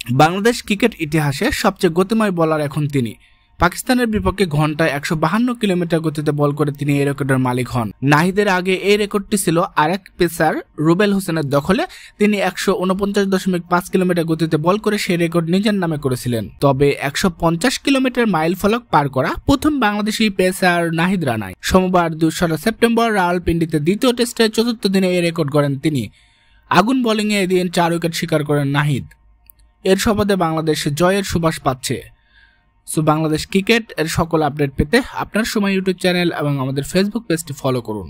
Bangladesh cricket ইতিহাসে সবচেয়ে গতিময় bowler এখন তিনি। পাকিস্তানের বিপক্ষে ঘন্টায় 152 কিলোমিটার গতিতে বল করে তিনি এই রেকর্ডের মালিক হন। নাহিদের আগে এই রেকর্ডটি ছিল আরেক পেসার রুবেল হোসেনের দখলে। তিনি 149.5 কিলোমিটার গতিতে বল করে সেই রেকর্ড নিজের নামে করেছিলেন। তবে 150 কিলোমিটার মাইল ফলক পার করা প্রথম বাংলাদেশি পেসার নাহিদ রানাই। সোমবার 2 সেপ্টেম্বর রাওয়ালপিন্ডিতে দ্বিতীয় টেস্টের চতুর্থ দিনে এই রেকর্ড গড়েন তিনি। আগুন বোলিংয়ে এদিন 4 উইকেট শিকার করেন নাহিদ। এর সুবাদে বাংলাদেশ জয়ের সুবাস পাচ্ছে। বাংলাদেশ ক্রিকেট এর সকল আপডেট পেতে আপনার সময় ইউটিউব চ্যানেল এবং আমাদের ফেসবুক পেজটি ফলো করুন।